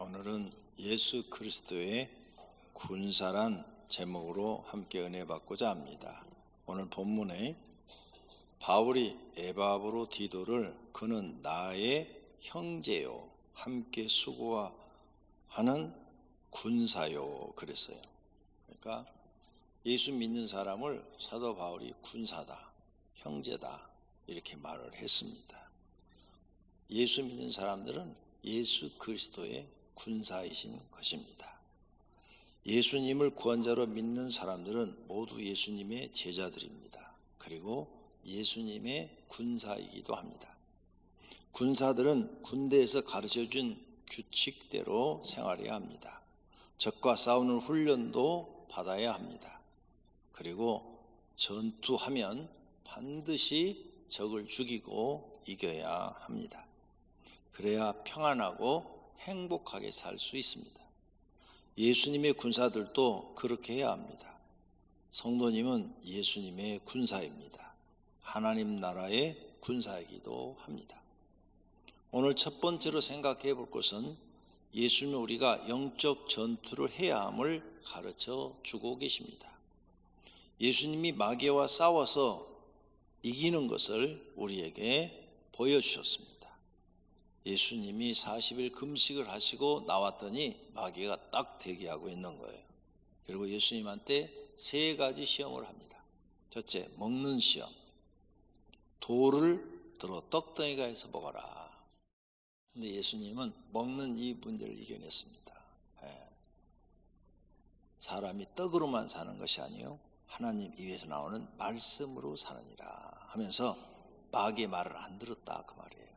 오늘은 예수 그리스도의 군사란 제목으로 함께 은혜 받고자 합니다. 오늘 본문에 바울이 에바브로디도를 그는 나의 형제요 함께 수고하는 군사요 그랬어요. 그러니까 예수 믿는 사람을 사도 바울이 군사다, 형제다 이렇게 말을 했습니다. 예수 믿는 사람들은 예수 그리스도의 군사이신 것입니다. 예수님을 구원자로 믿는 사람들은 모두 예수님의 제자들입니다. 그리고 예수님의 군사이기도 합니다. 군사들은 군대에서 가르쳐준 규칙대로 생활해야 합니다. 적과 싸우는 훈련도 받아야 합니다. 그리고 전투하면 반드시 적을 죽이고 이겨야 합니다. 그래야 평안하고 행복하게 살 수 있습니다. 예수님의 군사들도 그렇게 해야 합니다. 성도님은 예수님의 군사입니다. 하나님 나라의 군사이기도 합니다. 오늘 첫 번째로 생각해 볼 것은 예수님은 우리가 영적 전투를 해야 함을 가르쳐 주고 계십니다. 예수님이 마귀와 싸워서 이기는 것을 우리에게 보여주셨습니다. 예수님이 40일 금식을 하시고 나왔더니 마귀가 딱 대기하고 있는 거예요. 그리고 예수님한테 세 가지 시험을 합니다. 첫째, 먹는 시험. 돌을 들어 떡덩이가에서 먹어라. 근데 예수님은 먹는 이 문제를 이겨냈습니다. 사람이 떡으로만 사는 것이 아니요 하나님 입에서 나오는 말씀으로 사느니라 하면서 마귀의 말을 안 들었다 그 말이에요.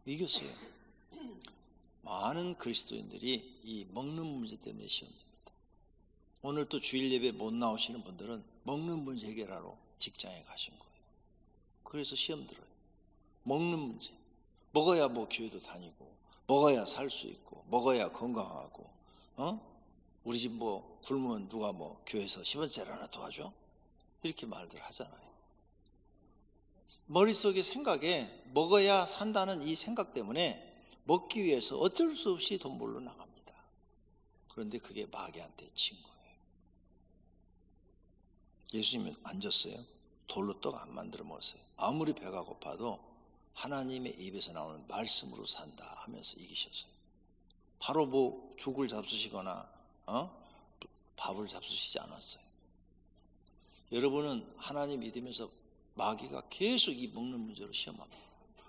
이겼어요. 많은 그리스도인들이 이 먹는 문제 때문에 시험됩니다. 오늘 또 주일 예배 못 나오시는 분들은 먹는 문제 해결하러 직장에 가신 거예요. 그래서 시험 들어요. 먹는 문제. 먹어야 뭐 교회도 다니고, 먹어야 살 수 있고, 먹어야 건강하고, 우리 집 뭐 굶으면 누가 뭐 교회에서 10원짜리 하나 도와줘? 이렇게 말들 하잖아요. 머릿속에 생각에 먹어야 산다는 이 생각 때문에 먹기 위해서 어쩔 수 없이 돈 벌러 나갑니다. 그런데 그게 마귀한테 친 거예요. 예수님은 안 줬어요. 돌로 떡 안 만들어 먹었어요. 아무리 배가 고파도 하나님의 입에서 나오는 말씀으로 산다 하면서 이기셨어요. 바로 뭐 죽을 잡수시거나 밥을 잡수시지 않았어요. 여러분은 하나님 믿으면서 마귀가 계속 이 먹는 문제로 시험합니다.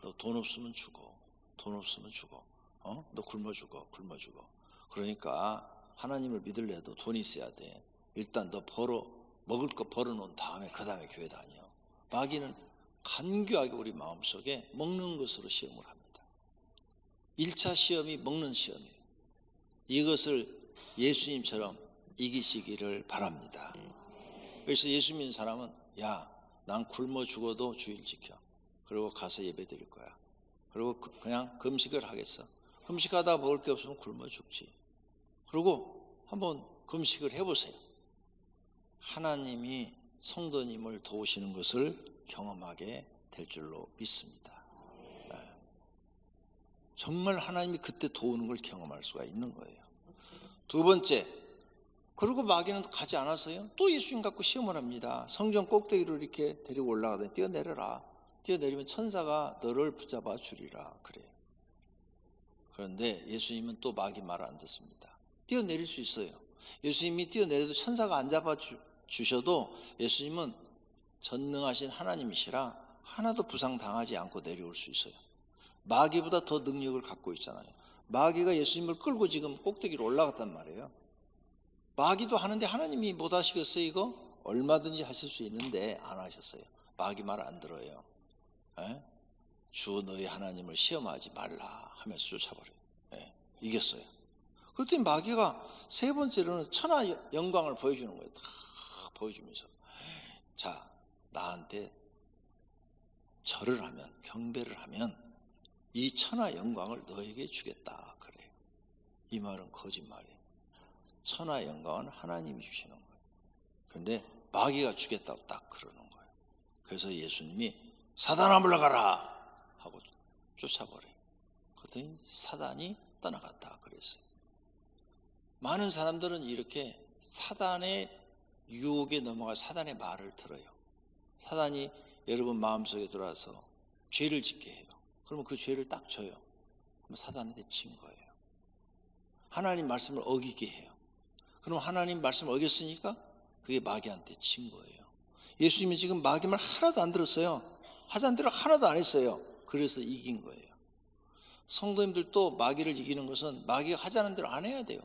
너 돈 없으면 죽어. 돈 없으면 죽어. 너 굶어 죽어. 굶어 죽어. 그러니까 하나님을 믿으려도 돈이 있어야 돼. 일단 너 먹을 거 벌어놓은 다음에 그 다음에 교회 다녀. 마귀는 간교하게 우리 마음속에 먹는 것으로 시험을 합니다. 1차 시험이 먹는 시험이에요. 이것을 예수님처럼 이기시기를 바랍니다. 그래서 예수 믿는 사람은 난 굶어 죽어도 주일 지켜. 그리고 가서 예배 드릴 거야. 그리고 그냥 금식을 하겠어. 금식하다 먹을 게 없으면 굶어 죽지. 그리고 한번 금식을 해보세요. 하나님이 성도님을 도우시는 것을 경험하게 될 줄로 믿습니다. 정말 하나님이 그때 도우는 걸 경험할 수가 있는 거예요. 두 번째, 그리고 마귀는 가지 않았어요. 또 예수님 갖고 시험을 합니다. 성전 꼭대기로 이렇게 데리고 올라가더니 뛰어내려라. 뛰어내리면 천사가 너를 붙잡아 주리라 그래요. 그런데 예수님은 또 마귀 말 안 듣습니다. 뛰어내릴 수 있어요. 예수님이 뛰어내려도 천사가 안 잡아 주셔도 예수님은 전능하신 하나님이시라 하나도 부상당하지 않고 내려올 수 있어요. 마귀보다 더 능력을 갖고 있잖아요. 마귀가 예수님을 끌고 지금 꼭대기로 올라갔단 말이에요. 마귀도 하는데 하나님이 못 하시겠어요 이거? 얼마든지 하실 수 있는데 안 하셨어요. 마귀 말 안 들어요. 주 너희 하나님을 시험하지 말라 하면서 쫓아버려요. 이겼어요. 그랬더니 마귀가 세 번째로는 천하 영광을 보여주는 거예요. 다 보여주면서 자 나한테 절을 하면 경배를 하면 이 천하 영광을 너에게 주겠다 그래요. 이 말은 거짓말이에요. 천하 영광은 하나님이 주시는 거예요. 그런데 마귀가 주겠다고 딱 그러는 거예요. 그래서 예수님이 사단아 물러가라 하고 쫓아버려요. 그랬더니 사단이 떠나갔다 그랬어요. 많은 사람들은 이렇게 사단의 유혹에 넘어가 사단의 말을 들어요. 사단이 여러분 마음속에 들어와서 죄를 짓게 해요. 그러면 그 죄를 딱 져요. 그럼 사단한테 진 거예요. 하나님 말씀을 어기게 해요. 그럼 하나님 말씀을 어겼으니까 그게 마귀한테 진 거예요. 예수님이 지금 마귀 말 하나도 안 들었어요. 하자는 대로 하나도 안 했어요. 그래서 이긴 거예요. 성도님들도 마귀를 이기는 것은 마귀가 하자는 대로 안 해야 돼요.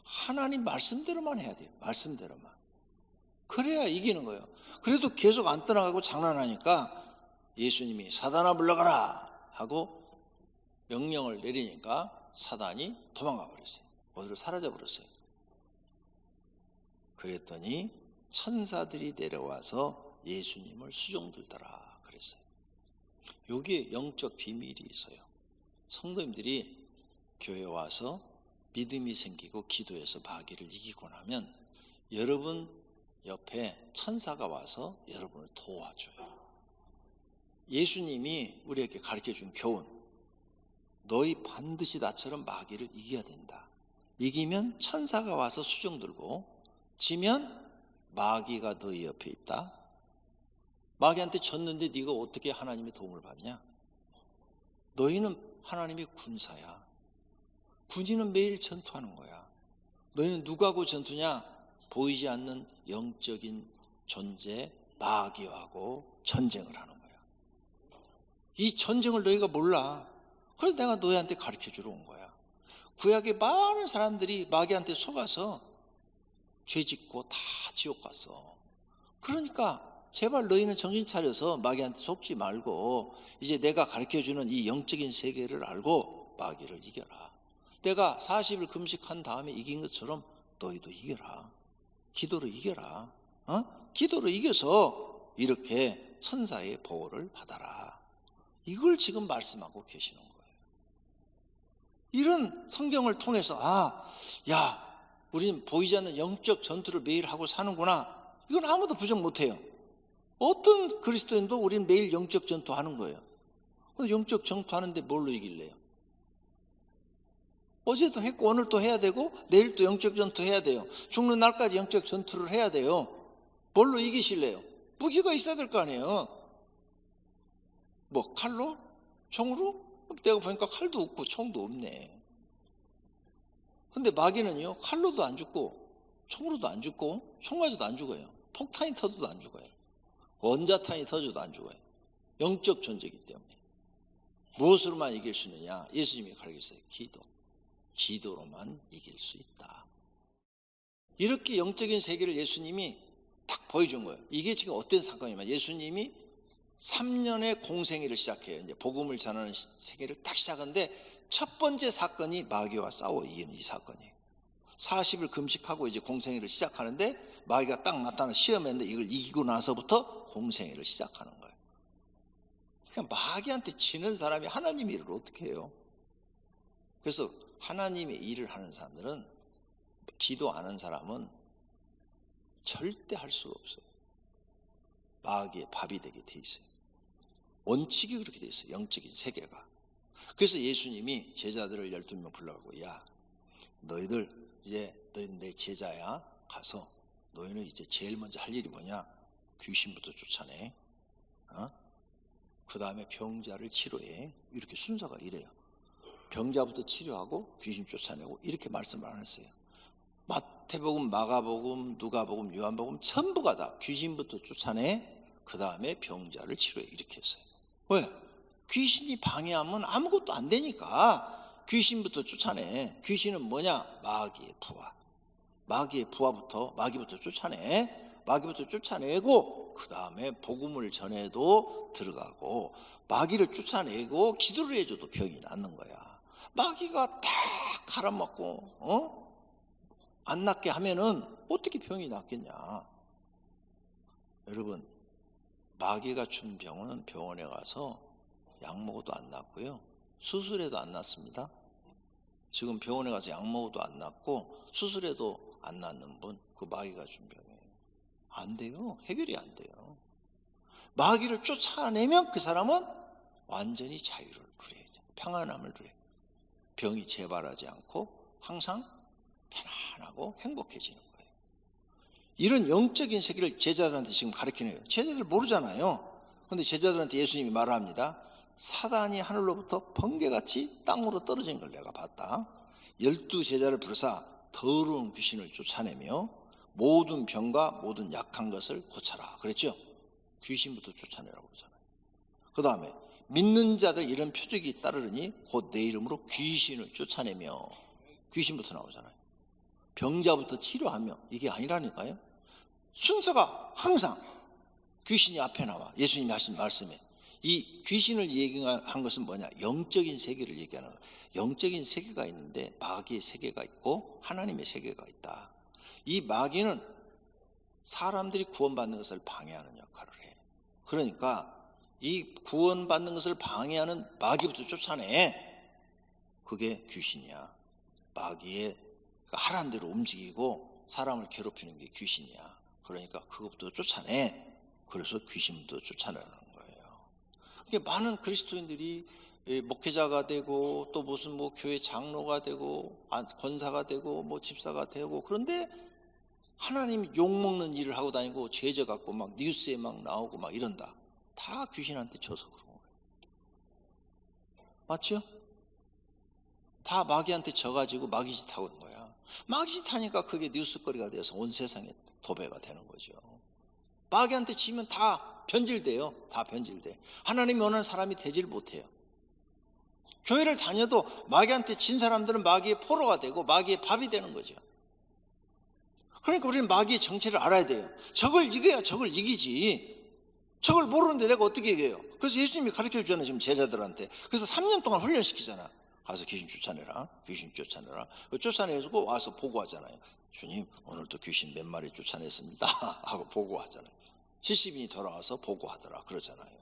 하나님 말씀대로만 해야 돼요. 말씀대로만. 그래야 이기는 거예요. 그래도 계속 안 떠나가고 장난하니까 예수님이 사단아 물러가라 하고 명령을 내리니까 사단이 도망가 버렸어요. 어디로 사라져 버렸어요. 그랬더니 천사들이 내려와서 예수님을 수종들더라 그랬어요. 여기에 영적 비밀이 있어요. 성도님들이 교회 와서 믿음이 생기고 기도해서 마귀를 이기고 나면 여러분 옆에 천사가 와서 여러분을 도와줘요. 예수님이 우리에게 가르쳐준 교훈, 너희 반드시 나처럼 마귀를 이겨야 된다. 이기면 천사가 와서 수종 들고, 지면 마귀가 너희 옆에 있다. 마귀한테 졌는데 네가 어떻게 하나님의 도움을 받냐? 너희는 하나님의 군사야. 군인은 매일 전투하는 거야. 너희는 누구하고 전투냐? 보이지 않는 영적인 존재 마귀하고 전쟁을 하는 거야. 이 전쟁을 너희가 몰라. 그래서 내가 너희한테 가르쳐주러 온 거야. 구약의 많은 사람들이 마귀한테 속아서 죄짓고 다 지옥 갔어. 그러니까 제발 너희는 정신 차려서 마귀한테 속지 말고 이제 내가 가르쳐주는 이 영적인 세계를 알고 마귀를 이겨라. 내가 40일 금식한 다음에 이긴 것처럼 너희도 이겨라. 기도로 이겨라. 기도로 이겨서 이렇게 천사의 보호를 받아라. 이걸 지금 말씀하고 계시는 거예요. 이런 성경을 통해서 우린 보이지 않는 영적 전투를 매일 하고 사는구나. 이건 아무도 부정 못해요. 어떤 그리스도인도 우린 매일 영적 전투하는 거예요. 영적 전투하는데 뭘로 이길래요? 어제도 했고 오늘 또 해야 되고 내일 또 영적 전투 해야 돼요. 죽는 날까지 영적 전투를 해야 돼요. 뭘로 이기실래요? 무기가 있어야 될 거 아니에요. 뭐 칼로? 총으로? 내가 보니까 칼도 없고 총도 없네. 근데 마귀는요, 칼로도 안 죽고 총으로도 안 죽고 총 맞아도 안 죽어요. 폭탄이 터져도 안 죽어요. 원자탄이 터져도 안 죽어요. 영적 존재이기 때문에. 무엇으로만 이길 수 있느냐? 예수님이 가르쳤어요. 기도로만 이길 수 있다. 이렇게 영적인 세계를 예수님이 딱 보여준 거예요. 이게 지금 어떤 사건이냐면 예수님이 3년의 공생애를 시작해요. 이제 복음을 전하는 세계를 딱 시작하는데 첫 번째 사건이 마귀와 싸워 이기는 이 사건이에요. 40일 금식하고 이제 공생애를 시작하는데 마귀가 딱 나타나 시험했는데 이걸 이기고 나서부터 공생애를 시작하는 거예요. 그러니까 마귀한테 지는 사람이 하나님의 일을 어떻게 해요? 그래서 하나님의 일을 하는 사람들은, 기도 안 하는 사람은 절대 할 수가 없어요. 마귀의 밥이 되게 돼 있어요. 원칙이 그렇게 돼 있어요. 영적인 세계가. 그래서 예수님이 제자들을 12명 불러가고, 너희들 이제 너희는 내 제자야. 가서 너희는 이제 제일 먼저 할 일이 뭐냐? 귀신부터 쫓아내. 그 다음에 병자를 치료해. 이렇게 순서가 이래요. 병자부터 치료하고 귀신 쫓아내고 이렇게 말씀을 안 했어요. 마태복음, 마가복음, 누가복음, 요한복음 전부가 다 귀신부터 쫓아내. 그 다음에 병자를 치료해. 이렇게 했어요. 왜? 귀신이 방해하면 아무것도 안 되니까 귀신부터 쫓아내. 귀신은 뭐냐? 마귀의 부하. 마귀부터 쫓아내. 마귀부터 쫓아내고 그 다음에 복음을 전해도 들어가고 마귀를 쫓아내고 기도를 해줘도 병이 낫는 거야. 마귀가 다 갈아먹고 안 낫게 하면은 어떻게 병이 낫겠냐? 여러분, 마귀가 준 병은 병원에 가서 약 먹어도 안 낫고요, 수술해도 안 낫습니다. 지금 병원에 가서 약 먹어도 안 낫고 수술해도 안 낫는 분, 그 마귀가 준 병이에요. 안 돼요. 해결이 안 돼요. 마귀를 쫓아내면 그 사람은 완전히 자유를 누려요. 평안함을 누려요. 병이 재발하지 않고 항상 편안해. 편하고 행복해지는 거예요. 이런 영적인 세계를 제자들한테 지금 가르치는 거예요. 제자들 모르잖아요. 그런데 제자들한테 예수님이 말합니다. 사단이 하늘로부터 번개같이 땅으로 떨어진 걸 내가 봤다. 12제자를 부르사 더러운 귀신을 쫓아내며 모든 병과 모든 약한 것을 고쳐라 그랬죠. 귀신부터 쫓아내라고 그러잖아요. 그 다음에 믿는 자들 이런 표적이 따르니 곧 내 이름으로 귀신을 쫓아내며, 귀신부터 나오잖아요. 병자부터 치료하며, 이게 아니라니까요. 순서가 항상 귀신이 앞에 나와. 예수님이 하신 말씀에 이 귀신을 얘기한 것은 뭐냐, 영적인 세계를 얘기하는 거예요. 영적인 세계가 있는데 마귀의 세계가 있고 하나님의 세계가 있다. 이 마귀는 사람들이 구원받는 것을 방해하는 역할을 해. 그러니까 이 구원받는 것을 방해하는 마귀부터 쫓아내. 그게 귀신이야. 마귀의 하라는 대로 움직이고 사람을 괴롭히는 게 귀신이야. 그러니까 그것부터 쫓아내. 그래서 귀신부터 쫓아내는 거예요. 그러니까 많은 그리스도인들이 목회자가 되고 또 무슨 뭐 교회 장로가 되고 권사가 되고 뭐 집사가 되고, 그런데 하나님 욕먹는 일을 하고 다니고 죄져 갖고 막 뉴스에 막 나오고 막 이런다. 다 귀신한테 져서 그런 거예요. 맞죠? 다 마귀한테 져가지고 마귀짓 하고 있는 거야. 마귀짓 하니까 그게 뉴스거리가 되어서 온 세상에 도배가 되는 거죠. 마귀한테 지면 다 변질돼요. 다 변질돼. 하나님이 원하는 사람이 되질 못해요. 교회를 다녀도 마귀한테 진 사람들은 마귀의 포로가 되고 마귀의 밥이 되는 거죠. 그러니까 우리는 마귀의 정체를 알아야 돼요. 적을 이겨야 적을 이기지. 적을 모르는데 내가 어떻게 이겨요? 그래서 예수님이 가르쳐 주잖아요, 지금 제자들한테. 그래서 3년 동안 훈련시키잖아. 가서 귀신 쫓아내라. 귀신 쫓아내라. 쫓아내고 와서 보고하잖아요. 주님, 오늘도 귀신 몇 마리 쫓아냈습니다 하고 보고하잖아요. 70인이 돌아와서 보고하더라 그러잖아요.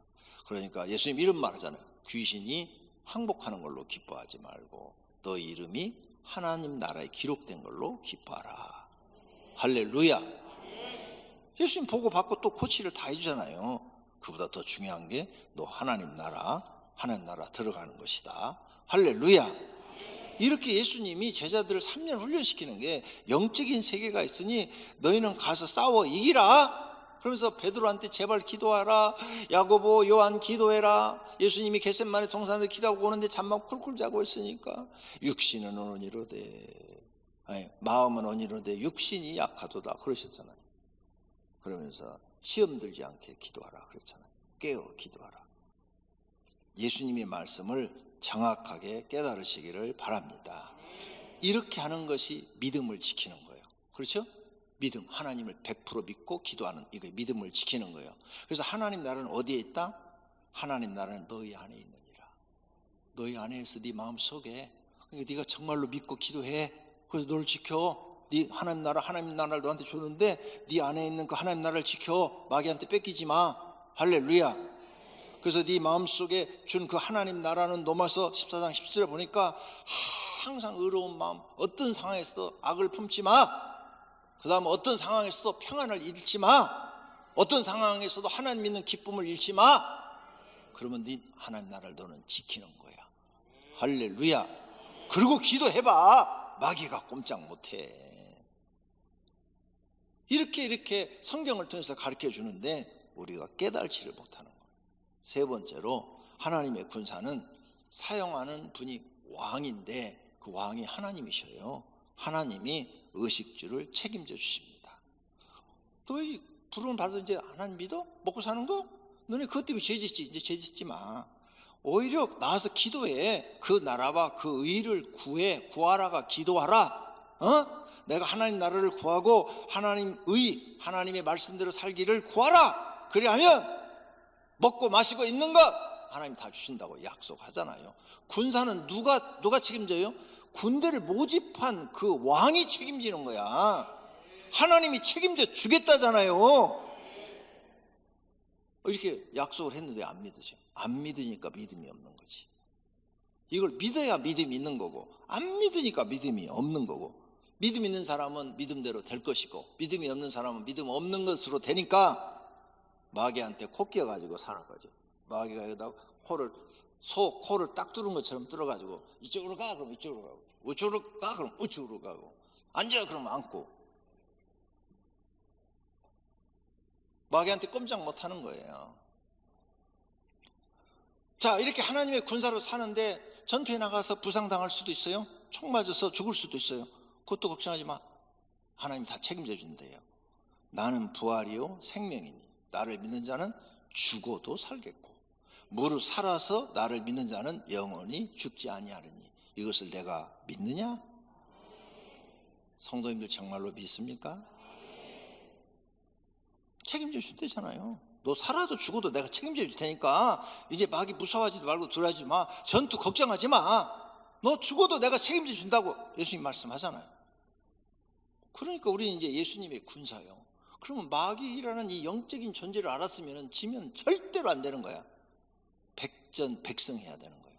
그러니까 예수님 이런 말 하잖아요. 귀신이 항복하는 걸로 기뻐하지 말고 너희 이름이 하나님 나라에 기록된 걸로 기뻐하라. 할렐루야. 예수님 보고 받고 또 코치를 다 해주잖아요. 그보다 더 중요한 게 너 하나님 나라 들어가는 것이다. 할렐루야. 이렇게 예수님이 제자들을 3년 훈련시키는 게, 영적인 세계가 있으니 너희는 가서 싸워 이기라. 그러면서 베드로한테 제발 기도하라. 야고보, 요한 기도해라. 예수님이 겟세마네 동산에서 기도하고 오는데 잠만 쿨쿨 자고 있으니까 육신은 온이로되, 마음은 온이로되 육신이 약하도다 그러셨잖아요. 그러면서 시험 들지 않게 기도하라 그랬잖아요. 깨어 기도하라. 예수님의 말씀을 정확하게 깨달으시기를 바랍니다. 이렇게 하는 것이 믿음을 지키는 거예요. 그렇죠? 믿음, 하나님을 100% 믿고 기도하는, 이거 믿음을 지키는 거예요. 그래서 하나님 나라는 어디에 있다? 하나님 나라는 너희 안에 있느니라. 너희 안에 있어. 네 마음속에. 그러니까 네가 정말로 믿고 기도해. 그래서 너를 지켜. 네 하나님 나라를 너한테 주는데 네 안에 있는 그 하나님 나라를 지켜. 마귀한테 뺏기지 마. 할렐루야. 그래서 네 마음속에 준 그 하나님 나라는 로마서 14장 17절에 보니까 항상 의로운 마음, 어떤 상황에서도 악을 품지 마. 그 다음 어떤 상황에서도 평안을 잃지 마. 어떤 상황에서도 하나님 믿는 기쁨을 잃지 마. 그러면 네 하나님 나라를 너는 지키는 거야. 할렐루야. 그리고 기도해봐. 마귀가 꼼짝 못해. 이렇게 성경을 통해서 가르쳐 주는데 우리가 깨달지를 못하는 거예요. 세 번째로, 하나님의 군사는 사용하는 분이 왕인데 그 왕이 하나님이셔요. 하나님이 의식주를 책임져 주십니다. 너희 부름을 받아서 이제 하나님 믿어? 먹고 사는 거? 너네 그것 때문에 죄 짓지. 이제 죄 짓지 마. 오히려 나와서 기도해. 그 나라와 그 의를 구하라가 기도하라. 내가 하나님 나라를 구하고 하나님의 말씀대로 살기를 구하라. 그리하면 먹고 마시고 입는 것 하나님 다 주신다고 약속하잖아요. 군사는 누가 책임져요? 군대를 모집한 그 왕이 책임지는 거야. 하나님이 책임져 주겠다잖아요. 이렇게 약속을 했는데 안 믿으죠. 안 믿으니까 믿음이 없는 거지. 이걸 믿어야 믿음이 있는 거고, 안 믿으니까 믿음이 없는 거고, 믿음 있는 사람은 믿음대로 될 것이고 믿음이 없는 사람은 믿음 없는 것으로 되니까 마귀한테 코 끼어가지고 사는 거죠. 마귀가 여기다 코를 딱 뚫은 것처럼 뚫어가지고 이쪽으로 가 그럼 이쪽으로 가고, 우측으로 가 그럼 우측으로 가고, 앉아 그러면 앉고. 마귀한테 꼼짝 못하는 거예요. 자, 이렇게 하나님의 군사로 사는데 전투에 나가서 부상당할 수도 있어요. 총 맞아서 죽을 수도 있어요. 그것도 걱정하지 마. 하나님이 다 책임져 준대요. 나는 부활이요 생명이니 나를 믿는 자는 죽어도 살겠고 무릇 살아서 나를 믿는 자는 영원히 죽지 아니하리니 이것을 내가 믿느냐? 성도님들 정말로 믿습니까? 책임져 준대잖아요. 너 살아도 죽어도 내가 책임져 줄 테니까 이제 마귀 무서워하지 말고 두려워하지 마. 전투 걱정하지 마. 너 죽어도 내가 책임져 준다고 예수님 말씀하잖아요. 그러니까 우리는 이제 예수님의 군사예요. 그러면 마귀라는 이 영적인 존재를 알았으면 지면 절대로 안 되는 거야. 백전백승해야 되는 거예요.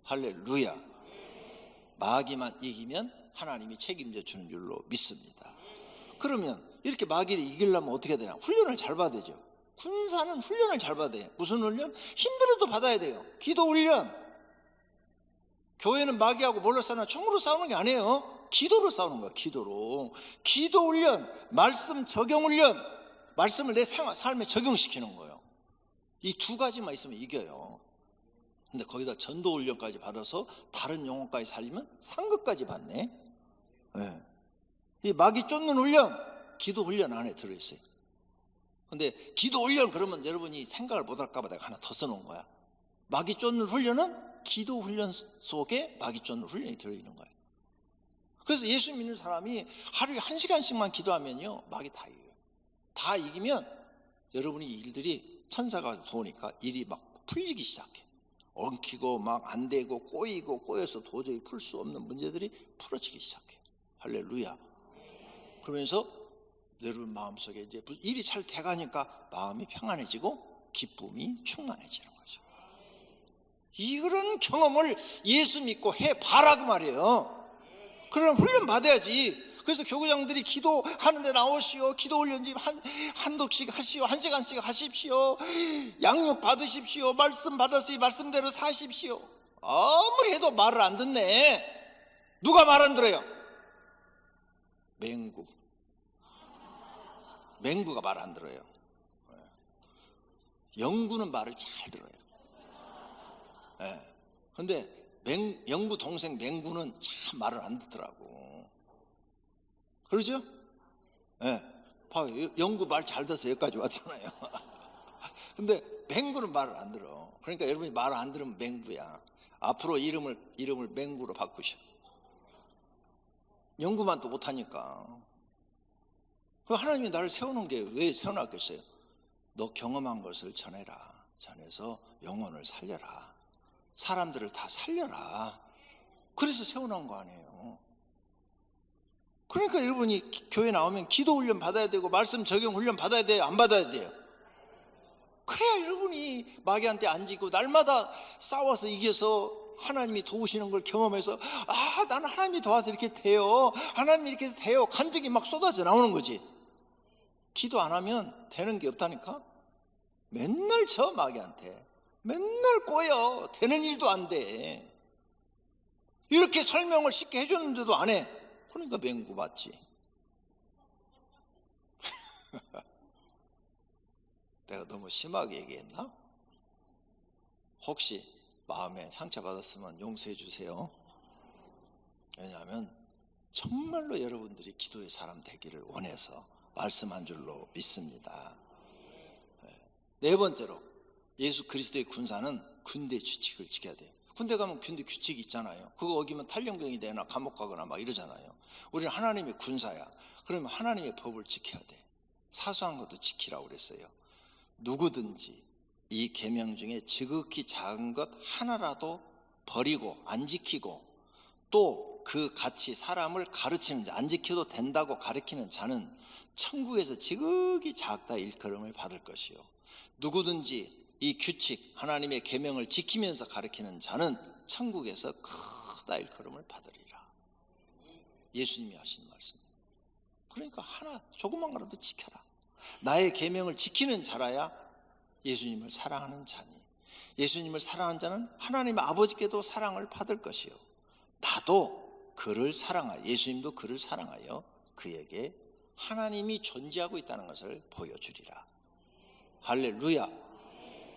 할렐루야. 마귀만 이기면 하나님이 책임져 주는 줄로 믿습니다. 그러면 이렇게 마귀를 이기려면 어떻게 되냐? 훈련을 잘 받아야 되죠. 군사는 훈련을 잘 받아야 돼요. 무슨 훈련? 힘들어도 받아야 돼요. 기도 훈련. 교회는 마귀하고 뭘로 싸우나? 총으로 싸우는 게 아니에요. 기도로 싸우는 거야. 기도로. 기도 훈련, 말씀 적용 훈련. 말씀을 내 삶에 적용시키는 거예요. 이 두 가지만 있으면 이겨요. 근데 거기다 전도 훈련까지 받아서 다른 영혼까지 살리면 상급까지 받네. 네. 이 마귀 쫓는 훈련, 기도 훈련 안에 들어있어요. 근데 기도 훈련 그러면 여러분이 생각을 못할까 봐 내가 하나 더 써놓은 거야. 마귀 쫓는 훈련은 기도 훈련 속에 마귀 쫓는 훈련이 들어있는 거예요. 그래서 예수 믿는 사람이 하루에 1시간씩만 기도하면요 마귀 다 이겨요. 다 이기면 여러분이 일들이 천사가 도우니까 일이 막 풀리기 시작해. 엉키고 막 안 되고 꼬여서 도저히 풀 수 없는 문제들이 풀어지기 시작해. 할렐루야. 그러면서 여러분 마음속에 이제 일이 잘 돼가니까 마음이 평안해지고 기쁨이 충만해지는 거죠. 이런 경험을 예수 믿고 해봐라 그 말이에요. 그러면 훈련 받아야지. 그래서 교구장들이 기도하는데 나오시오. 기도 훈련집 한독씩 하시오. 1시간씩 하십시오. 양육 받으십시오. 말씀 받았으니 말씀대로 사십시오. 아무리 해도 말을 안 듣네. 누가 말 안 들어요? 맹구가 말 안 들어요. 영구는 말을 잘 들어요. 근데 영구 동생 맹구는 참 말을 안 듣더라고. 그러죠? 봐, 영구 말 잘 듣어서 여기까지 왔잖아요. 근데 맹구는 말을 안 들어. 그러니까 여러분이 말을 안 들으면 맹구야. 앞으로 이름을 맹구로 바꾸셔. 영구만 또 못하니까. 하나님이 나를 세우는 게 왜 세워놨겠어요? 너 경험한 것을 전해라. 전해서 영혼을 살려라. 사람들을 다 살려라. 그래서 세워놓은 거 아니에요. 그러니까 여러분이 교회 나오면 기도 훈련 받아야 되고 말씀 적용 훈련 받아야 돼요? 안 받아야 돼요? 그래야 여러분이 마귀한테 안 지고 날마다 싸워서 이겨서 하나님이 도우시는 걸 경험해서 나는 하나님이 도와서 이렇게 돼요. 하나님이 이렇게 해서 돼요. 간증이 막 쏟아져 나오는 거지. 기도 안 하면 되는 게 없다니까. 맨날 져 마귀한테. 맨날 꼬여. 되는 일도 안 돼. 이렇게 설명을 쉽게 해줬는데도 안 해. 그러니까 맹구 맞지. 내가 너무 심하게 얘기했나? 혹시 마음에 상처받았으면 용서해 주세요. 왜냐하면 정말로 여러분들이 기도의 사람 되기를 원해서 말씀한 줄로 믿습니다. 네 번째로 예수 그리스도의 군사는 군대 규칙을 지켜야 돼요. 군대 가면 군대 규칙이 있잖아요. 그거 어기면 탈영병이 되나 감옥 가거나 막 이러잖아요. 우리는 하나님의 군사야. 그러면 하나님의 법을 지켜야 돼. 사소한 것도 지키라고 그랬어요. 누구든지 이 계명 중에 지극히 작은 것 하나라도 버리고 안 지키고 또 그 같이 사람을 가르치는 자, 안 지켜도 된다고 가르치는 자는 천국에서 지극히 작다 일컬음을 받을 것이요. 누구든지 이 규칙 하나님의 계명을 지키면서 가르치는 자는 천국에서 크다 일컬음을 받으리라. 예수님이 하신 말씀. 그러니까 하나 조그만 거라도 지켜라. 나의 계명을 지키는 자라야 예수님을 사랑하는 자니, 예수님을 사랑하는 자는 하나님 아버지께도 사랑을 받을 것이요. 나도 그를 사랑하여, 예수님도 그를 사랑하여 그에게 하나님이 존재하고 있다는 것을 보여주리라. 할렐루야.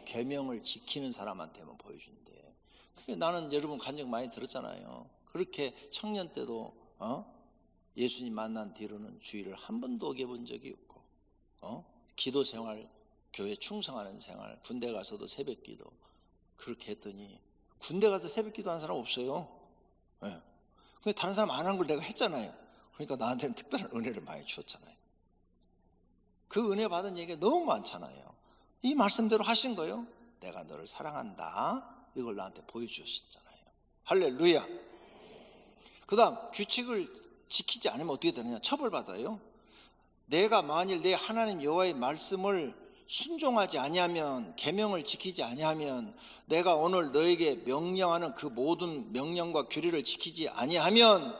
계명을 지키는 사람한테만 보여준대. 그게 나는 여러분 간증 많이 들었잖아요. 그렇게 청년 때도 예수님 만난 뒤로는 주일을 한 번도 어겨본 적이 없고, 기도 생활, 교회 충성하는 생활, 군대 가서도 새벽 기도 그렇게 했더니, 군대 가서 새벽 기도 하는 사람 없어요. 네. 근데 다른 사람 안 한 걸 내가 했잖아요. 그러니까 나한테는 특별한 은혜를 많이 주었잖아요. 그 은혜 받은 얘기가 너무 많잖아요. 이 말씀대로 하신 거예요. 내가 너를 사랑한다, 이걸 나한테 보여주셨잖아요. 할렐루야. 그 다음, 규칙을 지키지 않으면 어떻게 되느냐? 처벌받아요. 내가 만일 내 하나님 여호와의 말씀을 순종하지 아니하면, 계명을 지키지 아니하면, 내가 오늘 너에게 명령하는 그 모든 명령과 규례를 지키지 아니하면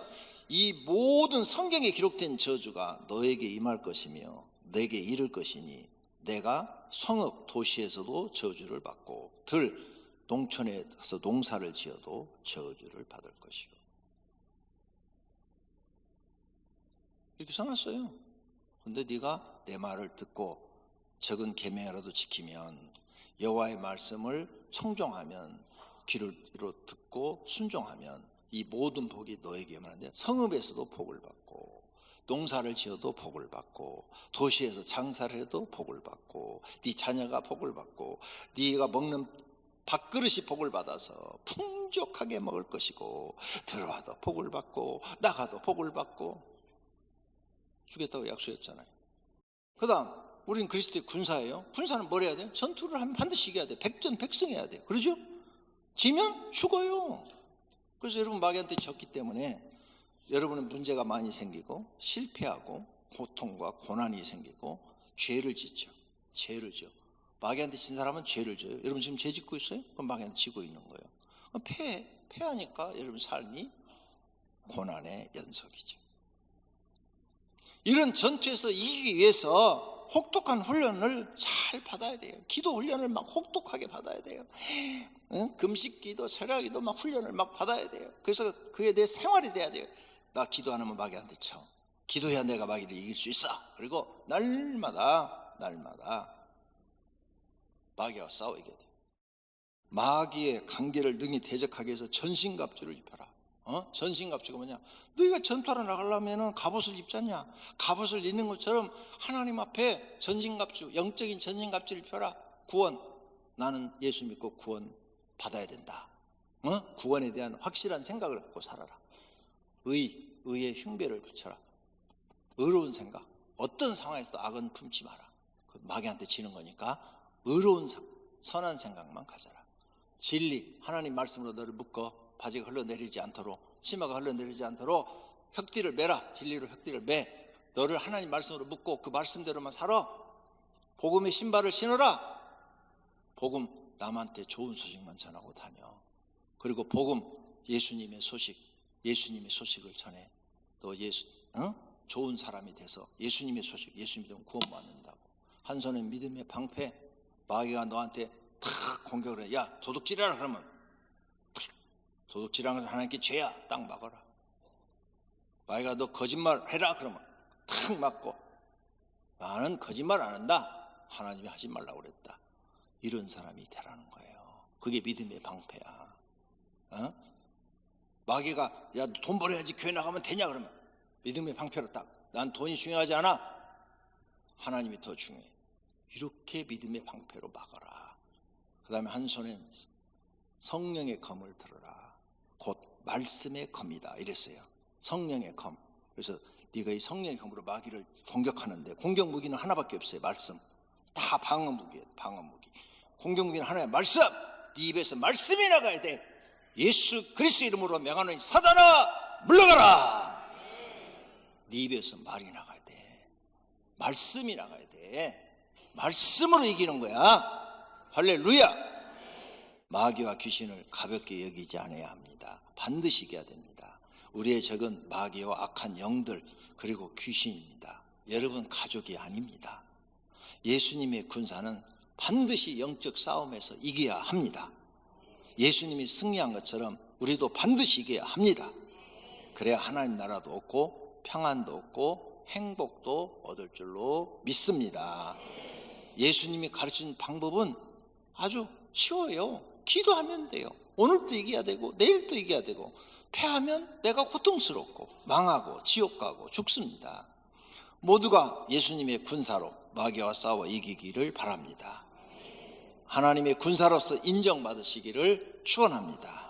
이 모든 성경에 기록된 저주가 너에게 임할 것이며 내게 이를 것이니, 내가 성읍 도시에서도 저주를 받고 들 농촌에서 농사를 지어도 저주를 받을 것이요. 이렇게 써놨어요. 근데 네가 내 말을 듣고 적은 계명이라도 지키면, 여호와의 말씀을 청종하면, 귀로 듣고 순종하면 이 모든 복이 너에게 임하는데, 성읍에서도 복을 받고 농사를 지어도 복을 받고 도시에서 장사를 해도 복을 받고 네 자녀가 복을 받고 네가 먹는 밥그릇이 복을 받아서 풍족하게 먹을 것이고, 들어와도 복을 받고 나가도 복을 받고 주겠다고 약속했잖아요. 그 다음, 우린 그리스도의 군사예요. 군사는 뭘 해야 돼요? 전투를 하면 반드시 이겨야 돼요. 백전백승해야 돼요. 그러죠? 지면 죽어요. 그래서 여러분 마귀한테 졌기 때문에 여러분은 문제가 많이 생기고 실패하고 고통과 고난이 생기고 죄를 짓죠. 죄를 져. 마귀한테 진 사람은 죄를 져요. 여러분 지금 죄 짓고 있어요? 그럼 마귀한테 지고 있는 거예요. 패하니까 여러분 삶이 고난의 연속이죠. 이런 전투에서 이기기 위해서 혹독한 훈련을 잘 받아야 돼요. 기도 훈련을 막 혹독하게 받아야 돼요. 금식 기도, 철야 기도 막 훈련을 막 받아야 돼요. 그래서 그게 내 생활이 돼야 돼요. 나 기도 안 하면 마귀한테 쳐. 기도해야 내가 마귀를 이길 수 있어. 그리고 날마다 마귀와 싸워 이겨야 돼요. 마귀의 관계를 능히 대적하기 위해서 전신갑주를 입혀라. 전신갑주가 뭐냐? 너희가 전투하러 나가려면 갑옷을 입잖냐? 갑옷을 입는 것처럼 하나님 앞에 전신갑주, 영적인 전신갑주를 입혀라. 구원, 나는 예수 믿고 구원 받아야 된다. 구원에 대한 확실한 생각을 갖고 살아라. 의의 흉배를 붙여라. 의로운 생각, 어떤 상황에서도 악은 품지 마라. 마귀한테 지는 거니까 의로운 선한 생각만 가져라. 진리, 하나님 말씀으로 너를 묶어 바지가 흘러내리지 않도록, 치마가 흘러내리지 않도록 혁띠를 매라. 진리로 혁띠를 매. 너를 하나님 말씀으로 묶고 그 말씀대로만 살아. 복음의 신발을 신어라. 복음, 남한테 좋은 소식만 전하고 다녀. 그리고 복음, 예수님의 소식을 전해. 너 좋은 사람이 돼서 예수님의 소식, 예수 믿으면 구원 받는다고. 한 손에 믿음의 방패. 마귀가 너한테 탁 공격을 해. 야, 도둑질하라 그러면 도둑질하는 것은 하나님께 죄야. 딱 막아라. 마귀가 너 거짓말 해라 그러면 탁 막고, 나는 거짓말 안 한다. 하나님이 하지 말라고 그랬다. 이런 사람이 되라는 거예요. 그게 믿음의 방패야. 마귀가 야, 돈 벌어야지 교회 나가면 되냐 그러면 믿음의 방패로 딱, 난 돈이 중요하지 않아. 하나님이 더 중요해. 이렇게 믿음의 방패로 막아라. 그 다음에 한 손엔 성령의 검을 들어라. 곧 말씀의 검이다 이랬어요. 성령의 검. 그래서 네가 이 성령의 검으로 마귀를 공격하는데, 공격 무기는 하나밖에 없어요. 말씀. 다 방어 무기예요. 방어 무기. 공격 무기는 하나의 말씀. 네 입에서 말씀이 나가야 돼. 예수 그리스도 이름으로 명하노니 사단아 물러가라. 네 입에서 말이 나가야 돼. 말씀이 나가야 돼. 말씀으로 이기는 거야. 할렐루야. 마귀와 귀신을 가볍게 여기지 않아야 합니다. 반드시 이겨야 됩니다. 우리의 적은 마귀와 악한 영들, 그리고 귀신입니다. 여러분 가족이 아닙니다. 예수님의 군사는 반드시 영적 싸움에서 이겨야 합니다. 예수님이 승리한 것처럼 우리도 반드시 이겨야 합니다. 그래야 하나님 나라도 얻고 평안도 얻고 행복도 얻을 줄로 믿습니다. 예수님이 가르친 방법은 아주 쉬워요. 기도하면 돼요. 오늘도 이겨야 되고 내일도 이겨야 되고, 패하면 내가 고통스럽고 망하고 지옥 가고 죽습니다. 모두가 예수님의 군사로 마귀와 싸워 이기기를 바랍니다. 하나님의 군사로서 인정받으시기를 축원합니다.